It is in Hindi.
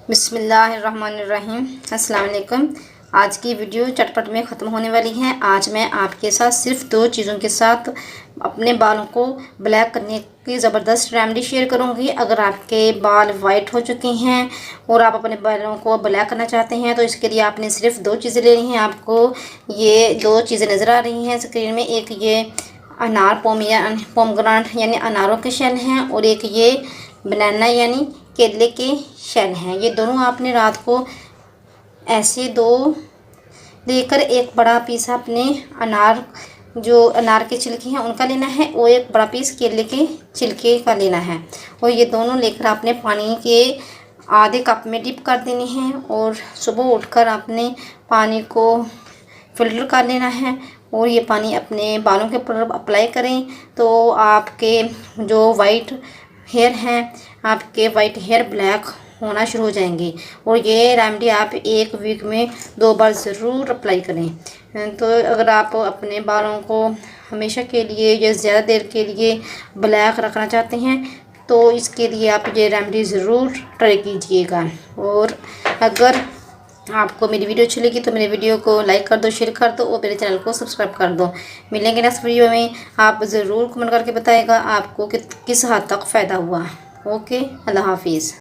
बिस्मिल्लाहिर्रहमानिर्रहीम। अस्सलाम वालेकुम। आज की वीडियो चटपट में ख़त्म होने वाली है। आज मैं आपके साथ सिर्फ 2 चीज़ों के साथ अपने बालों को ब्लैक करने की ज़बरदस्त रेमेडी शेयर करूंगी। अगर आपके बाल वाइट हो चुके हैं और आप अपने बालों को ब्लैक करना चाहते हैं तो इसके लिए आपने सिर्फ 2 चीज़ें लेनी हैं। आपको ये 2 चीज़ें नज़र आ रही हैं स्क्रीन में। एक ये अनार पोमग्रेनेट यानी अनारों के शेल हैं और एक ये बनाना यानी केले के शेल हैं। ये दोनों आपने रात को ऐसे 2 लेकर एक बड़ा पीस अपने अनार के छिलके हैं उनका लेना है और एक बड़ा पीस केले के छिलके का लेना है और ये दोनों लेकर आपने पानी के आधे कप में डिप कर देनी है और सुबह उठकर आपने पानी को फिल्टर कर लेना है और ये पानी अपने बालों के ऊपर अप्लाई करें तो आपके जो वाइट हेयर हैं आपके वाइट हेयर ब्लैक होना शुरू हो जाएंगे। और ये रेमेडी आप 1 वीक में 2 बार ज़रूर अप्लाई करें। तो अगर आप अपने बालों को हमेशा के लिए या ज़्यादा देर के लिए ब्लैक रखना चाहते हैं तो इसके लिए आप ये रेमेडी ज़रूर ट्राई कीजिएगा। और अगर आपको मेरी वीडियो अच्छी लगी तो मेरे वीडियो को लाइक कर दो, शेयर कर दो और मेरे चैनल को सब्सक्राइब कर दो। मिलेंगे नेक्स्ट वीडियो में। आप ज़रूर कमेंट करके बताइएगा आपको किस हद तक फ़ायदा हुआ। ओके, अल्लाह हाफिज़।